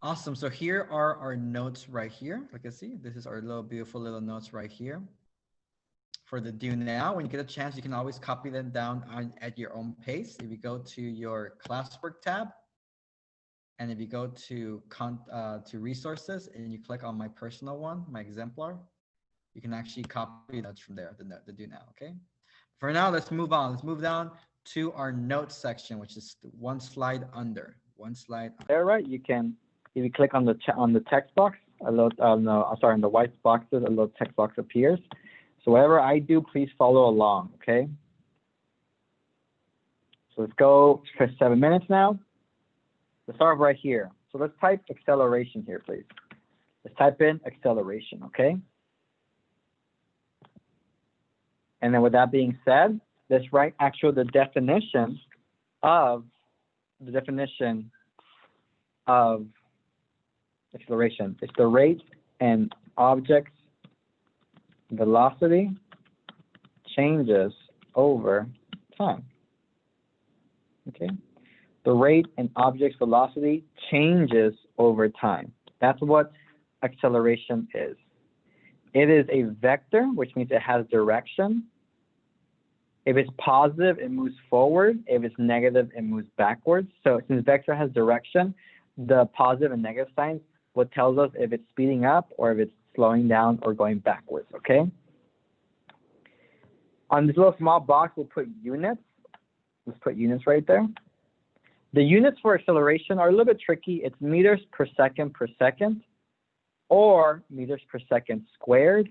Awesome. So here are our notes right here. Like I see, this is our little beautiful little notes right here for the do now. When you get a chance, you can always copy them down at your own pace. If you go to your classwork tab, and if you go to resources and you click on my personal one, my exemplar, you can actually copy the notes from there, the do now, okay? For now, let's move on. Let's move down to our notes section, which is one slide under. One slide under. There, right? You can, if you click on the text box, a little, no, sorry, on the white boxes, a little text box appears. So whatever I do, please follow along, okay? So let's go for 7 minutes now. Let's start right here. So let's type acceleration here, please. Let's type in acceleration, okay? And then with that being said, let's write actually the definition of acceleration. It's the rate an object's velocity changes over time. Okay? The rate an object's velocity changes over time. That's what acceleration is. It is a vector, which means it has direction. If it's positive, it moves forward. If it's negative, it moves backwards. So since vector has direction, the positive and negative signs what tells us if it's speeding up or if it's slowing down or going backwards, okay? On this little small box, we'll put units. Let's put units right there. The units for acceleration are a little bit tricky. It's meters per second, or meters per second squared,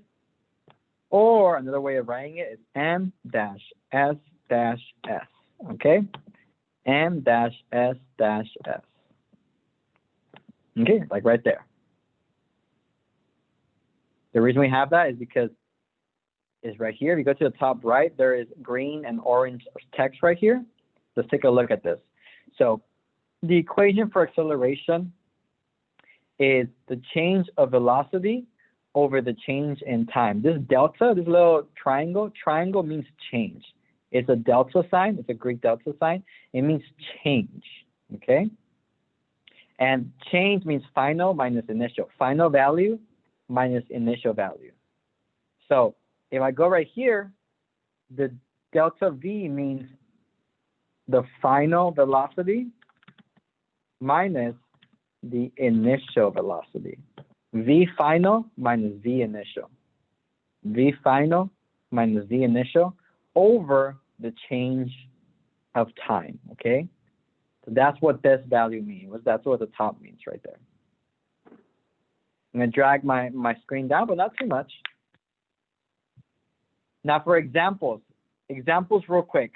or another way of writing it is m-s-s, okay? m-s-s. Okay, like right there. The reason we have that is because it's right here. If you go to the top right, there is green and orange text right here. Let's take a look at this. So the equation for acceleration is the change of velocity over the change in time. This delta, this little triangle means change. It's a delta sign. It's a Greek delta sign. It means change, okay? And change means final minus initial. Final value minus initial value. So if I go right here, the delta V means the final velocity minus the initial velocity. V final minus V initial. V final minus V initial over the change of time, okay? So that's what this value means. That's what the top means right there. I'm gonna drag my screen down, but not too much. Now for examples real quick.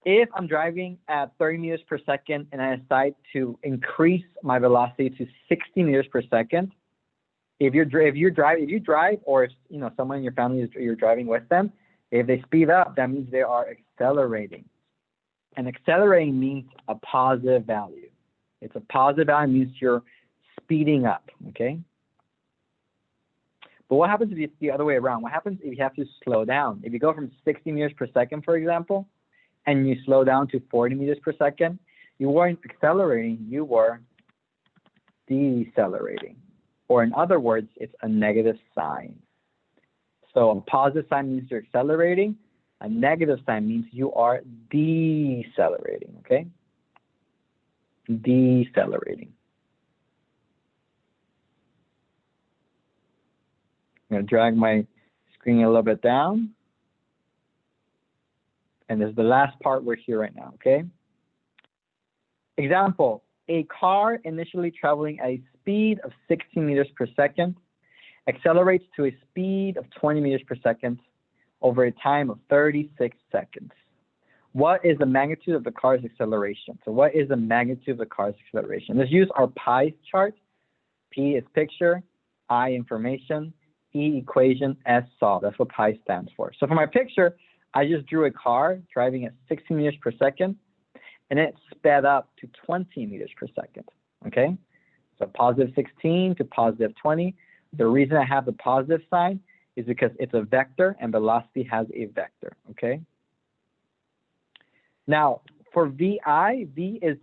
If I'm driving at 30 meters per second and I decide to increase my velocity to 60 meters per second, if you drive, or if someone in your family you're driving with them, if they speed up, that means they are accelerating. And accelerating means a positive value. It's a positive value, means you're speeding up, okay? But what happens if it's the other way around? What happens if you have to slow down? If you go from 60 meters per second, for example, and you slow down to 40 meters per second, you weren't accelerating, you were decelerating. Or in other words, it's a negative sign. So a positive sign means you're accelerating. A negative sign means you are decelerating, okay? Decelerating. I'm gonna drag my screen a little bit down. And this is the last part we're here right now, okay? Example, a car initially traveling at a speed of 60 meters per second accelerates to a speed of 20 meters per second over a time of 36 seconds. What is the magnitude of the car's acceleration? So what is the magnitude of the car's acceleration? Let's use our pie chart. P is picture, I information, E equation, S solve. That's what pi stands for. So for my picture, I just drew a car driving at 60 meters per second, and it sped up to 20 meters per second, okay? So positive 16 to positive 20. The reason I have the positive sign is because it's a vector and velocity has a vector, okay? Now, for VI, V is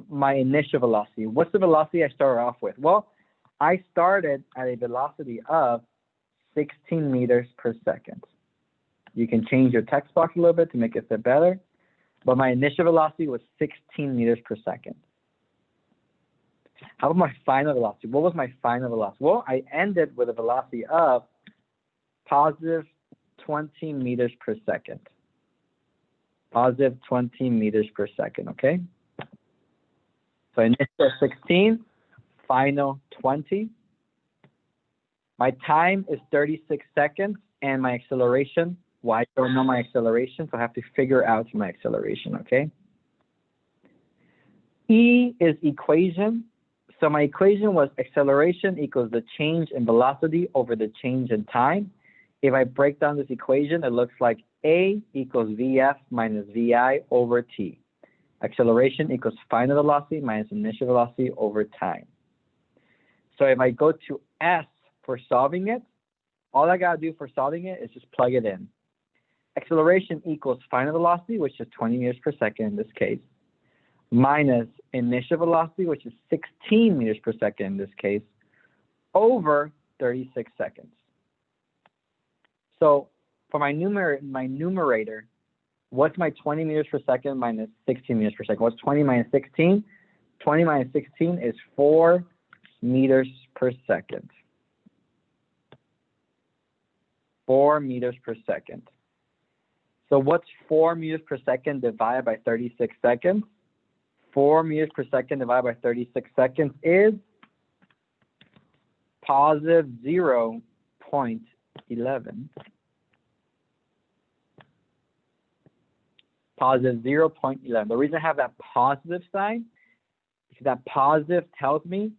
my initial velocity. What's the velocity I started off with? Well, I started at a velocity of 16 meters per second. You can change your text box a little bit to make it fit better, but my initial velocity was 16 meters per second. How about my final velocity? What was my final velocity? Well, I ended with a velocity of positive 20 meters per second. Positive 20 meters per second, okay? So initial 16, final 20. My time is 36 seconds, and my acceleration, well, I don't know my acceleration, so I have to figure out my acceleration, okay? E is equation. So my equation was acceleration equals the change in velocity over the change in time. If I break down this equation, it looks like A equals VF minus VI over T. Acceleration equals final velocity minus initial velocity over time. So if I go to S for solving it, all I gotta do for solving it is just plug it in. Acceleration equals final velocity, which is 20 meters per second in this case, minus initial velocity, which is 16 meters per second in this case, over 36 seconds. So for my numerator, what's my 20 meters per second minus 16 meters per second? What's 20 minus 16? 20 minus 16 is 4 meters per second. 4 meters per second. So what's 4 meters per second divided by 36 seconds? 4 meters per second divided by 36 seconds is positive 0.11. Positive 0.11. The reason I have that positive sign is that positive tells me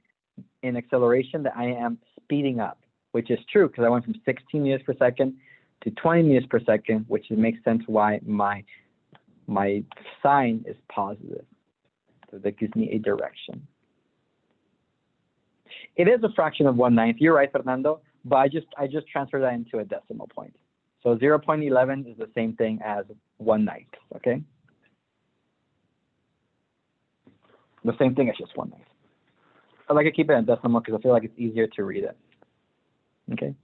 in acceleration that I am speeding up, which is true because I went from 16 meters per second to 20 meters per second, which makes sense why my sign is positive. So that gives me a direction. It is a fraction of 1/9. You're right, Fernando, but I just transferred that into a decimal point. So 0.11 is the same thing as 1/9, okay? The same thing as just 1/9. I like to keep it in decimal because I feel like it's easier to read it, okay?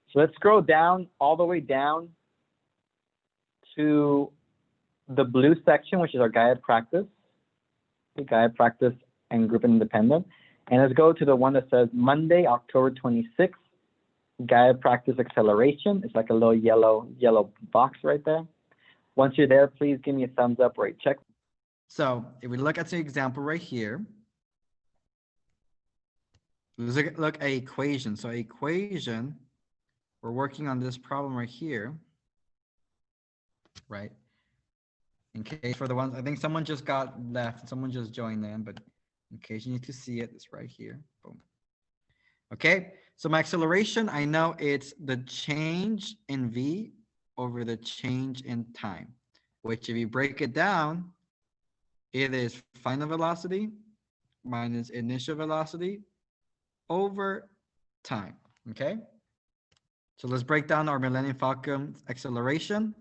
So let's scroll down, all the way down to the blue section, which is our guided practice, the guided practice and group independent. And let's go to the one that says Monday, October 26th, guided practice acceleration. It's like a little yellow box right there. Once you're there, please give me a thumbs up or a check. So if we look at the example right here, let's look at equation. So equation, we're working on this problem right here, right? In case for the ones, I think someone just got left, someone just joined in, but in case you need to see it, it's right here. Boom. Okay, so my acceleration, I know it's the change in V over the change in time, which if you break it down, it is final velocity minus initial velocity over time, okay? So let's break down our Millennium Falcon acceleration.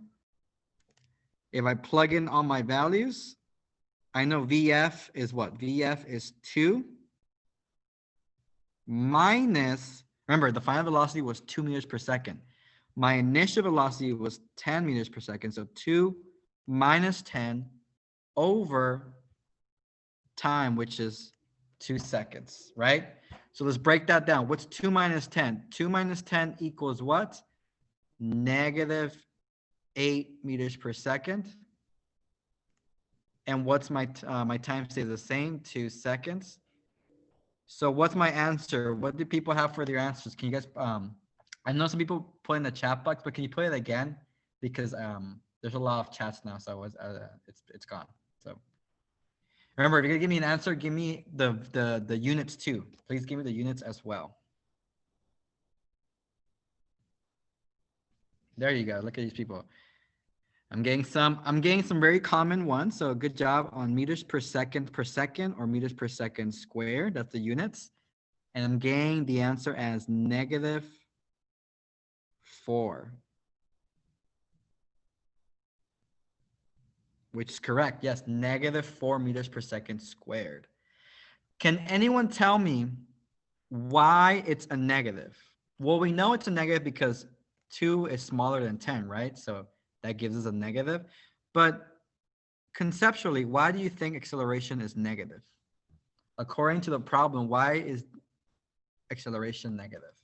If I plug in all my values, I know VF is what? VF is 2 minus, remember the final velocity was 2 meters per second. My initial velocity was 10 meters per second. So 2 minus 10 over time, which is 2 seconds, right? So let's break that down. What's 2 minus 10? 2 minus 10 equals what? Negative 8 meters per second. And what's my time stays the same, 2 seconds. So what's my answer? What do people have for their answers? Can you guys, I know some people put in the chat box, but can you put it again? Because there's a lot of chats now, so it's gone. So remember, if you're gonna give me an answer, give me the units too. Please give me the units as well. There you go. Look at these people. I'm getting some very common ones. So good job on meters per second or meters per second squared. That's the units. And I'm getting the answer as -4. which is correct. Yes, negative 4 meters per second squared. Can anyone tell me why it's a negative? Well, we know it's a negative because 2 is smaller than 10, right? So that gives us a negative. But conceptually, why do you think acceleration is negative? According to the problem, why is acceleration negative?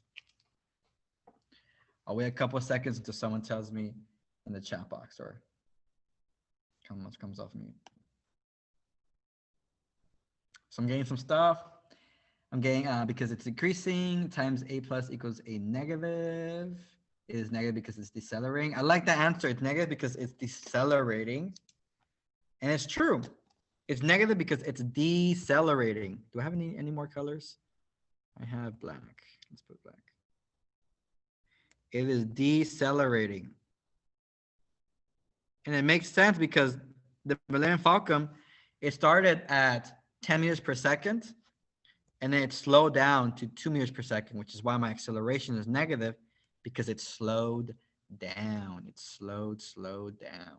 I'll wait a couple of seconds until someone tells me in the chat box or comes off mute. So I'm getting some stuff. I'm getting, because it's increasing, times a plus equals a negative. It is negative because it's decelerating. I like the answer. It's negative because it's decelerating. And it's true. It's negative because it's decelerating. Do I have any more colors? I have black. Let's put black. It is decelerating. And it makes sense because the Millennium Falcon, it started at 10 meters per second, and then it slowed down to 2 meters per second, which is why my acceleration is negative, because it slowed down. It slowed down.